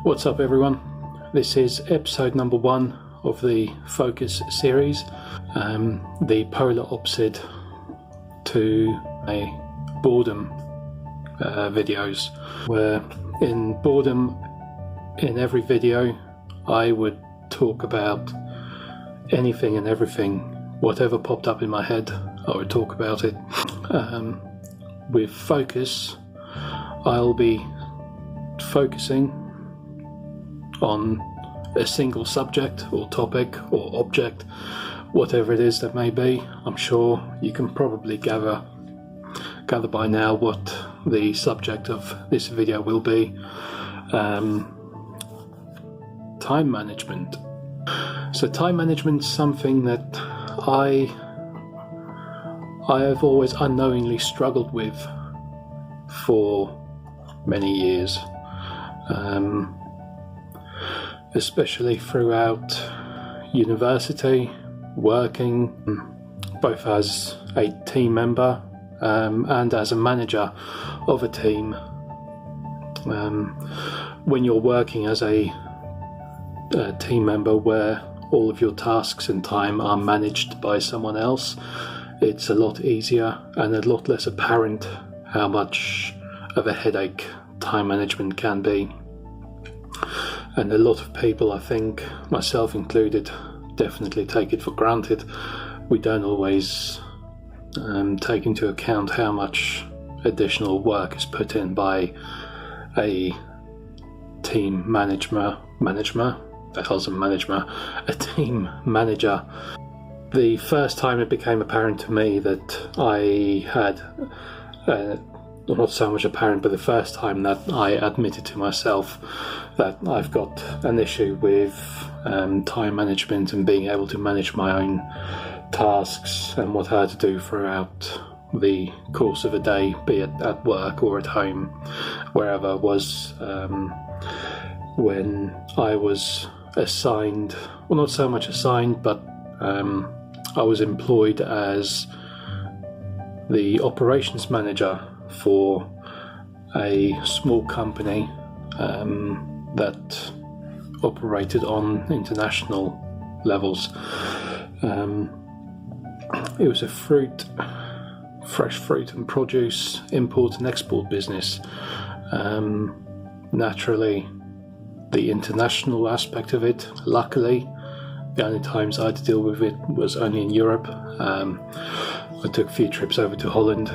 What's up everyone? This is episode number 1 of the Focus series, the polar opposite to a boredom videos, where in boredom in every video I would talk about anything and everything, whatever popped up in my head I would talk about it. With Focus I'll be focusing on a single subject or topic or object, whatever it is that may be. I'm sure you can probably gather by now what the subject of this video will be. Time management. So time management is something that I have always unknowingly struggled with for many years. Especially throughout university, working both as a team member and as a manager of a team. When you're working as a team member where all of your tasks and time are managed by someone else, it's a lot easier and a lot less apparent how much of a headache time management can be. And a lot of people, I think, myself included, definitely take it for granted. We don't always take into account how much additional work is put in by a team a team manager. The first time it became apparent to me that I had, not so much apparent, but the first time that I admitted to myself that I've got an issue with time management and being able to manage my own tasks and what I had to do throughout the course of a day, be it at work or at home, wherever, was when I was assigned, well, not so much assigned, but I was employed as the operations manager for a small company that operated on international levels. It was a fresh fruit and produce import and export business. Naturally, the international aspect of it, luckily, the only times I had to deal with it was only in Europe. I took a few trips over to Holland,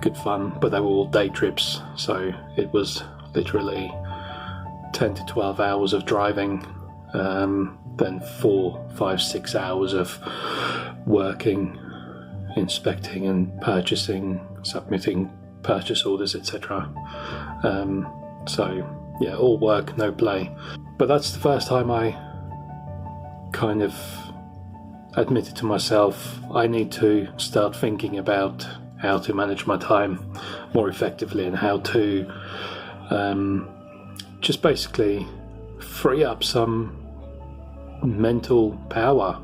good fun, but they were all day trips, so it was literally 10 to 12 hours of driving, then 4, 5, 6 hours of working, inspecting and purchasing, submitting purchase orders, etc. So yeah, all work, no play. But that's the first time I kind of admitted to myself I need to start thinking about how to manage my time more effectively and how to just basically free up some mental power.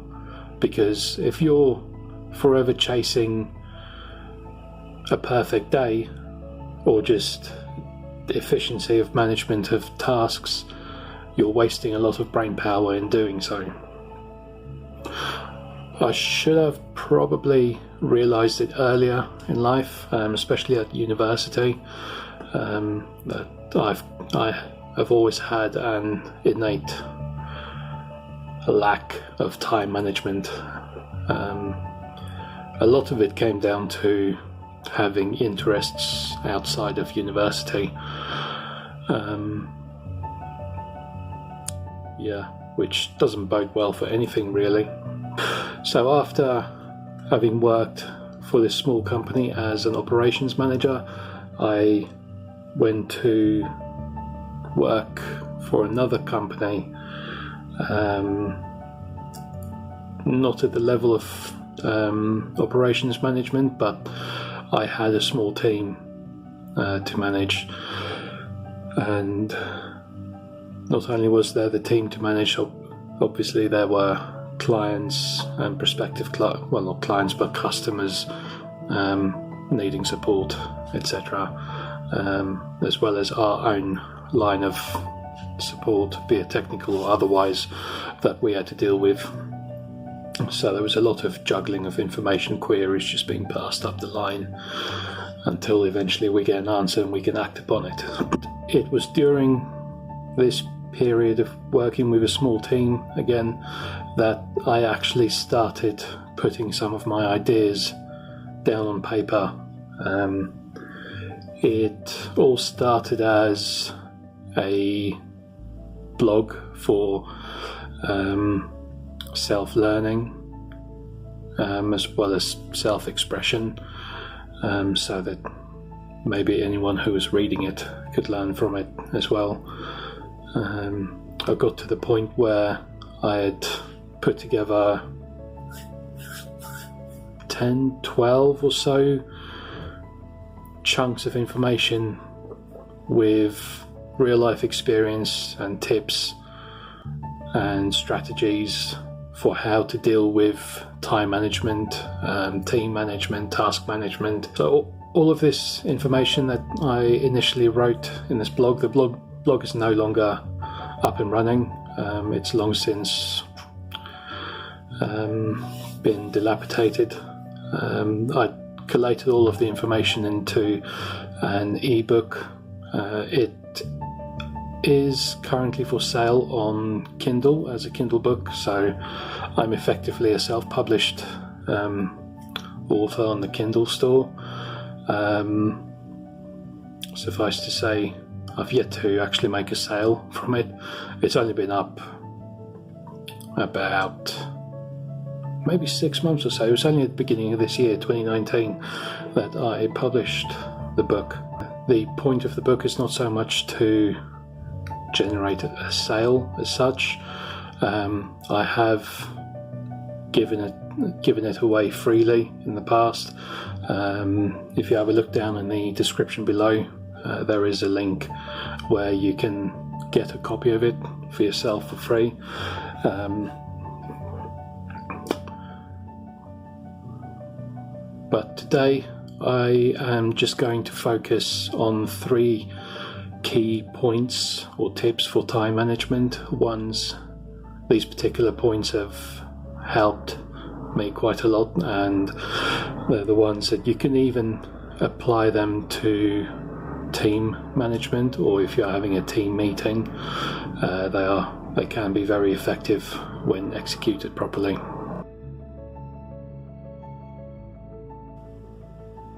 Because if you're forever chasing a perfect day or just the efficiency of management of tasks, you're wasting a lot of brain power in doing so. I should have probably realised it earlier in life, especially at university, that I have always had an innate lack of time management. A lot of it came down to having interests outside of university, which doesn't bode well for anything really. So after having worked for this small company as an operations manager, I went to work for another company, not at the level of operations management, but I had a small team to manage, and not only was there the team to manage, obviously there were clients and prospective well, not clients but customers needing support, etc., as well as our own line of support, be it technical or otherwise, that we had to deal with. So there was a lot of juggling of information queries just being passed up the line until eventually we get an answer and we can act upon it. It was during this period of working with a small team again that I actually started putting some of my ideas down on paper. It all started as a blog for self-learning as well as self-expression, so that maybe anyone who was reading it could learn from it as well. I got to the point where I had put together 10, 12 or so chunks of information with real life experience and tips and strategies for how to deal with time management, team management, task management. So all of this information that I initially wrote in this blog, the blog is no longer up and running. It's long since been dilapidated. I collated all of the information into an ebook. It is currently for sale on Kindle as a Kindle book, so I'm effectively a self-published author on the Kindle store. Suffice to say, I've yet to actually make a sale from it. It's only been up about maybe 6 months or so. It was only at the beginning of this year, 2019, that I published the book. The point of the book is not so much to generate a sale as such. I have given it away freely in the past. If you have a look down in the description below, there is a link where you can get a copy of it for yourself for free. But today I am just going to focus on 3 key points or tips for time management. These particular points have helped me quite a lot, and they're the ones that you can even apply them to team management, or if you're having a team meeting, they can be very effective when executed properly.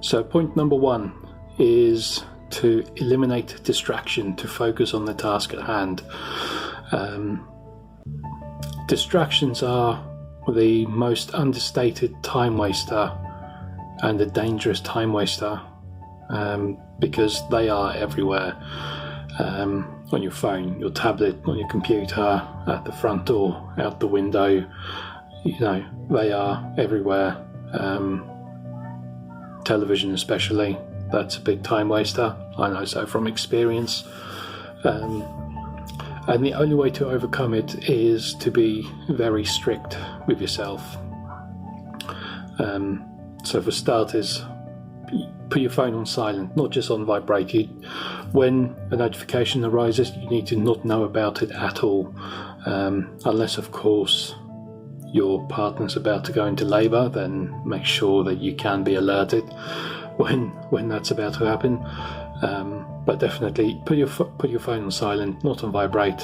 So point number 1 is to eliminate distraction, to focus on the task at hand. Distractions are the most understated time waster and a dangerous time waster, because they are everywhere. On your phone, your tablet, on your computer, at the front door, out the window, they are everywhere. Television especially, that's a big time waster. I know so from experience. And the only way to overcome it is to be very strict with yourself. So for starters, put your phone on silent, not just on vibrate. When a notification arises, you need to not know about it at all, unless of course your partner's about to go into labour. Then make sure that you can be alerted when that's about to happen. But definitely put your phone on silent, not on vibrate,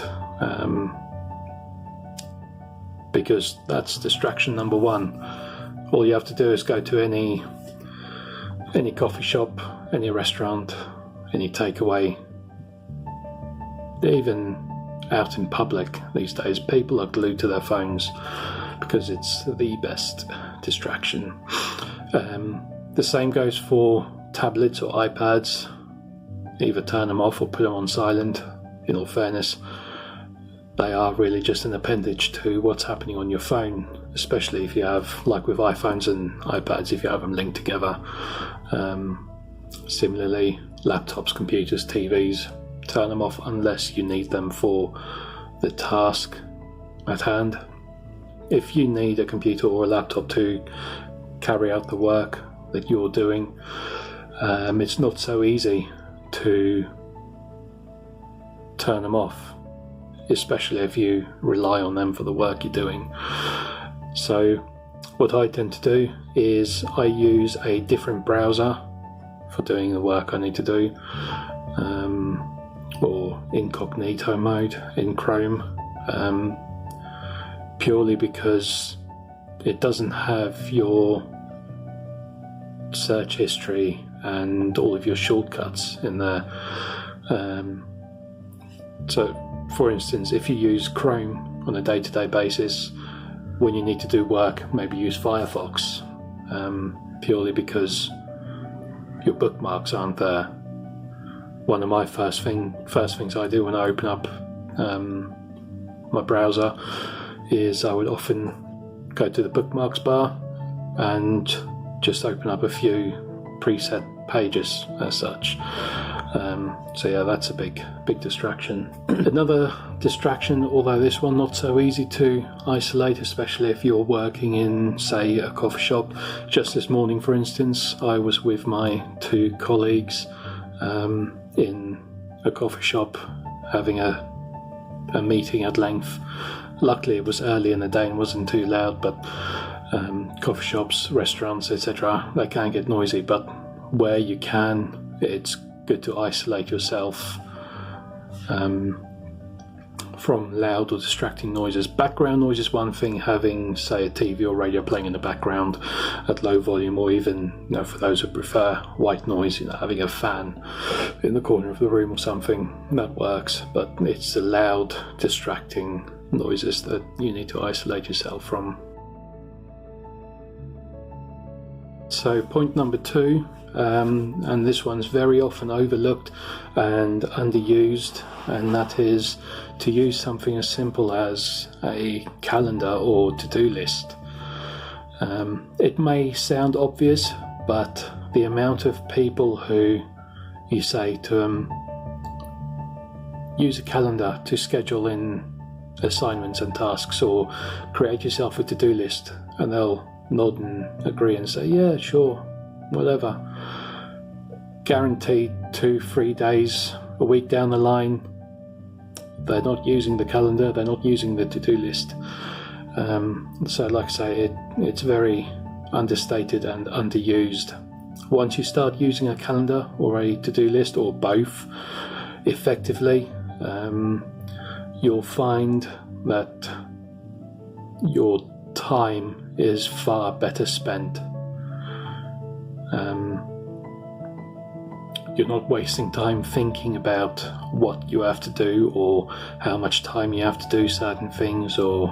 because that's distraction number 1. All you have to do is go to any coffee shop, any restaurant, any takeaway, even out in public these days. People are glued to their phones because it's the best distraction. The same goes for tablets or iPads. Either turn them off or put them on silent. In all fairness, they are really just an appendage to what's happening on your phone, especially if you have, like with iPhones and iPads, if you have them linked together. Similarly, laptops, computers, TVs, turn them off unless you need them for the task at hand. If you need a computer or a laptop to carry out the work that you're doing, it's not so easy to turn them off. especially if you rely on them for the work you're doing. So what I tend to do is I use a different browser for doing the work I need to do, or incognito mode in Chrome, purely because it doesn't have your search history and all of your shortcuts in there. So for instance, if you use Chrome on a day-to-day basis, when you need to do work, maybe use Firefox, purely because your bookmarks aren't there. One of my first things I do when I open up my browser is I would often go to the bookmarks bar and just open up a few preset pages as such. So yeah, that's a big distraction. Another distraction, although this one not so easy to isolate, especially if you're working in, say, a coffee shop. Just this morning, for instance, I was with my two colleagues in a coffee shop having a meeting at length. Luckily it was early in the day and wasn't too loud, but coffee shops, restaurants, etc., they can get noisy, but where you can, it's good to isolate yourself from loud or distracting noises. Background noise is one thing, having, say, a TV or radio playing in the background at low volume, or even, for those who prefer white noise, having a fan in the corner of the room or something, that works. But it's the loud, distracting noises that you need to isolate yourself from. So point number 2, and this one's very often overlooked and underused, and that is to use something as simple as a calendar or to-do list. It may sound obvious, but the amount of people who you say to them, use a calendar to schedule in assignments and tasks, or create yourself a to-do list, and they'll nod and agree and say, yeah, sure, whatever. Guaranteed 2-3 days, a week down the line, they're not using the calendar, they're not using the to-do list. So like I say, it's very understated and underused. Once you start using a calendar or a to-do list, or both, effectively, you'll find that your time is far better spent. You're not wasting time thinking about what you have to do, or how much time you have to do certain things, or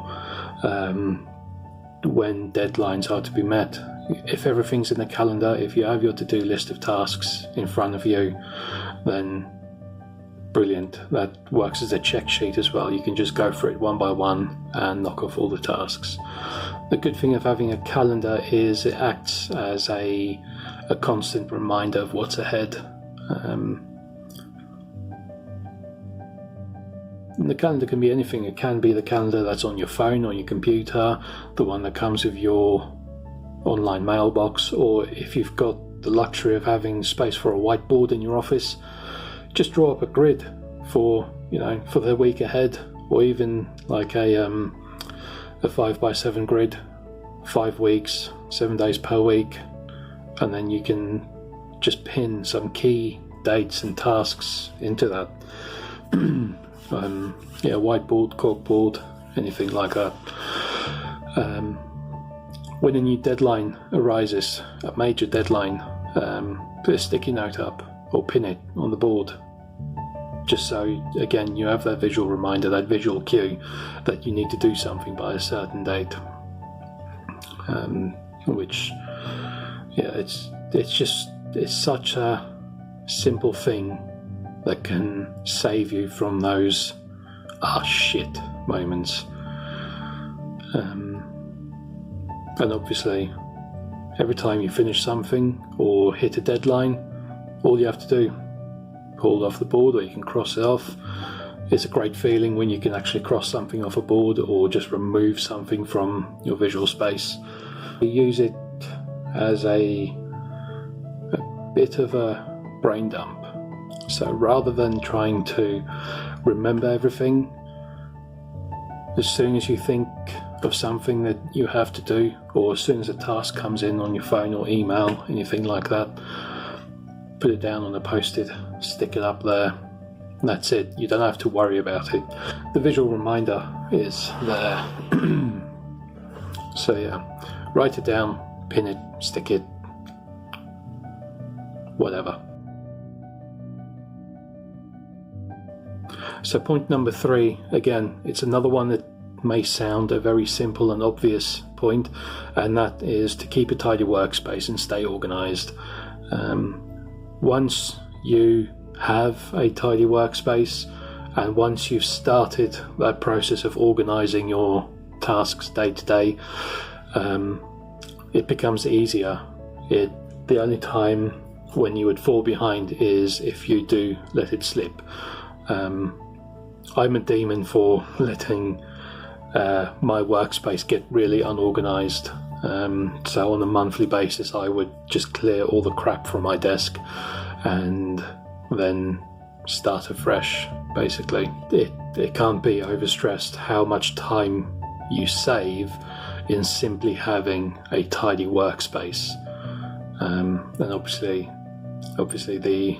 when deadlines are to be met. If everything's in the calendar, if you have your to-do list of tasks in front of you, then brilliant. That works as a check sheet as well. You can just go for it one by one and knock off all the tasks. The good thing of having a calendar is it acts as a constant reminder of what's ahead. The calendar can be anything. It can be the calendar that's on your phone or your computer, the one that comes with your online mailbox, or if you've got the luxury of having space for a whiteboard in your office, just draw up a grid for the week ahead, or even like a 5x7 grid, 5 weeks, 7 days per week, and then you can just pin some key dates and tasks into that. Whiteboard, corkboard, anything like that. When a new deadline arises, a major deadline, put a sticky note up or pin it on the board, just so again you have that visual reminder, that visual cue that you need to do something by a certain date. It's such a simple thing that can save you from those shit moments. And obviously, every time you finish something or hit a deadline, all you have to do, pull it off the board, or you can cross it off. It's a great feeling when you can actually cross something off a board, or just remove something from your visual space. You use it as a bit of a brain dump. So rather than trying to remember everything, as soon as you think of something that you have to do, or as soon as a task comes in on your phone or email, anything like that, put it down on a post-it, stick it up there. That's it. You don't have to worry about it. The visual reminder is there. So yeah, write it down, pin it, stick it, whatever. So point number 3, again, it's another one that may sound a very simple and obvious point, and that is to keep a tidy workspace and stay organized. Once you have a tidy workspace, and once you've started that process of organizing your tasks day to day, it becomes easier. The only time when you would fall behind is if you do let it slip. I'm a demon for letting my workspace get really unorganized. So on a monthly basis I would just clear all the crap from my desk and then start afresh, basically. It can't be overstressed how much time you save in simply having a tidy workspace. And obviously the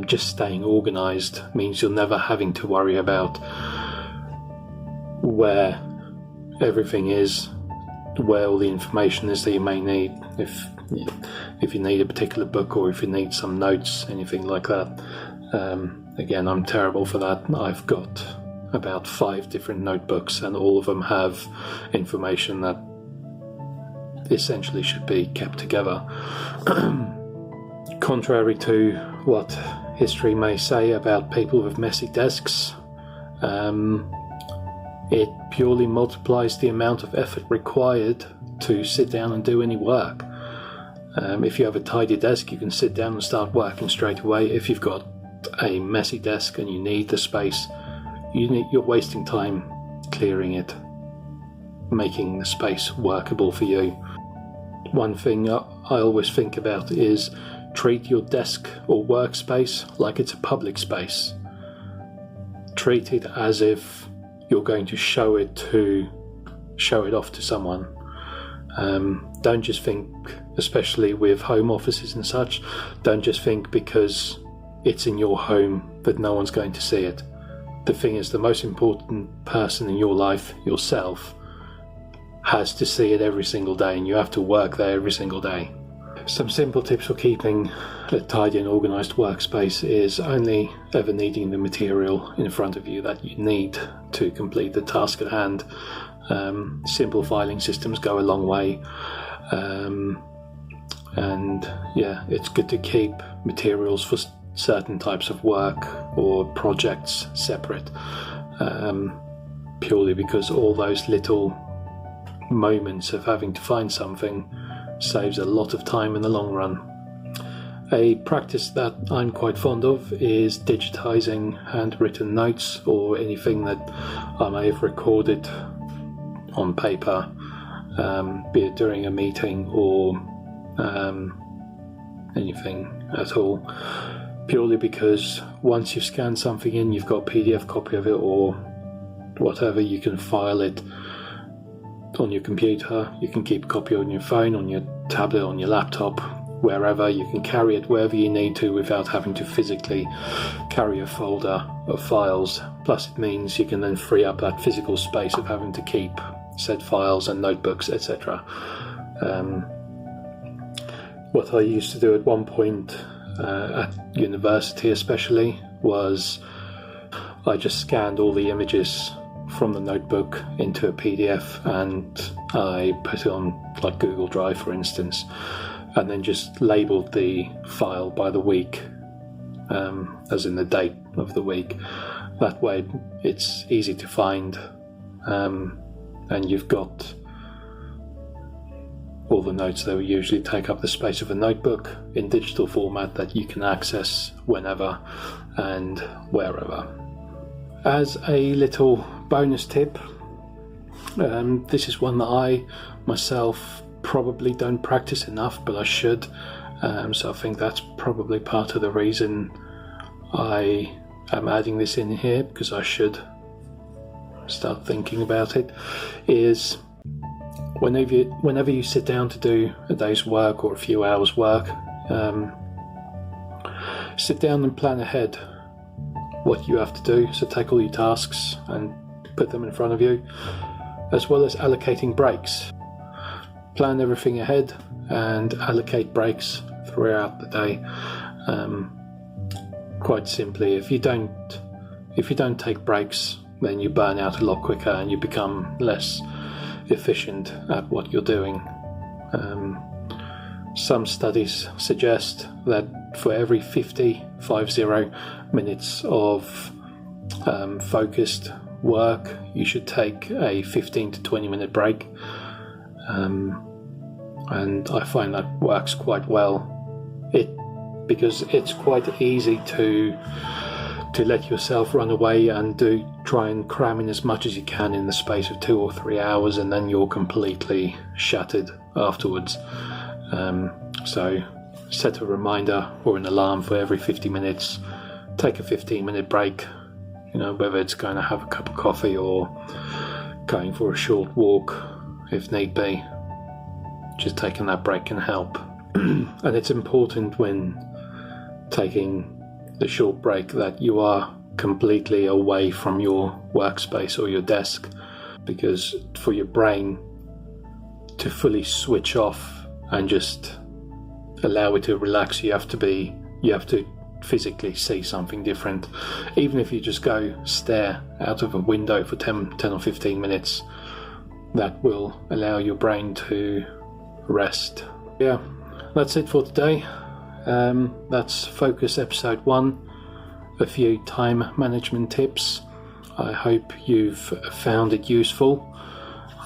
just staying organized means you're never having to worry about where everything is, where all the information is that you may need, if you need a particular book or if you need some notes, anything like that. Again, I'm terrible for that. I've got about 5 different notebooks and all of them have information that essentially should be kept together. Contrary to what history may say about people with messy desks, it purely multiplies the amount of effort required to sit down and do any work. If you have a tidy desk, you can sit down and start working straight away. If you've got a messy desk and you need the space, you're wasting time clearing it, making the space workable for you. One thing I always think about is treat your desk or workspace like it's a public space. Treat it as if you're going to show it off to someone. Don't just think, especially with home offices and such, don't just think because it's in your home that no one's going to see it. The thing is, the most important person in your life, yourself, has to see it every single day, and you have to work there every single day. Some simple tips for keeping a tidy and organised workspace is only ever needing the material in front of you that you need to complete the task at hand. Simple filing systems go a long way, and yeah, it's good to keep materials for certain types of work or projects separate, purely because all those little moments of having to find something saves a lot of time in the long run. A practice that I'm quite fond of is digitizing handwritten notes or anything that I may have recorded on paper, be it during a meeting or anything at all, purely because once you've scanned something in, you've got a PDF copy of it or whatever, you can file it on your computer, you can keep a copy on your phone, on your tablet, on your laptop, wherever. You can carry it wherever you need to without having to physically carry a folder of files. Plus it means you can then free up that physical space of having to keep said files and notebooks, etc. What I used to do at one point at university especially was I just scanned all the images from the notebook into a PDF and I put it on like Google Drive, for instance, and then just labelled the file by the week, as in the date of the week. That way it's easy to find, and you've got all the notes that would usually take up the space of a notebook in digital format that you can access whenever and wherever. As a little bonus tip, this is one that I myself probably don't practice enough, but I should, so I think that's probably part of the reason I am adding this in here, because I should start thinking about it, is whenever you sit down to do a day's work or a few hours work, sit down and plan ahead what you have to do. So take all your tasks and put them in front of you, as well as allocating breaks. Plan everything ahead and allocate breaks throughout the day. Quite simply, if you don't take breaks, then you burn out a lot quicker and you become less efficient at what you're doing. Some studies suggest that for every 50 minutes of focused work, you should take a 15 to 20 minute break. And I find that works quite well. Because it's quite easy to let yourself run away and try and cram in as much as you can in the space of 2 or 3 hours, and then you're completely shattered afterwards. So set a reminder or an alarm for every 50 minutes. Take a 15-minute break, whether it's going to have a cup of coffee or going for a short walk if need be. Just taking that break can help. And it's important when taking the short break that you are completely away from your workspace or your desk, because for your brain to fully switch off and just allow it to relax, you have to physically see something different. Even if you just go stare out of a window for 10 or 15 minutes, that will allow your brain to rest. Yeah, that's it for today. That's Focus episode 1, a few time management tips. I hope you've found it useful.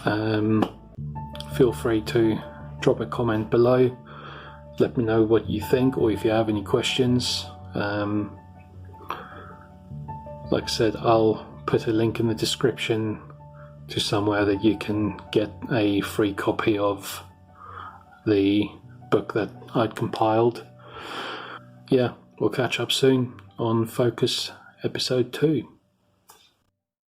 Feel free to drop a comment below. Let me know what you think, or if you have any questions. Like I said, I'll put a link in the description to somewhere that you can get a free copy of the book that I'd compiled. Yeah, we'll catch up soon on Focus episode 2.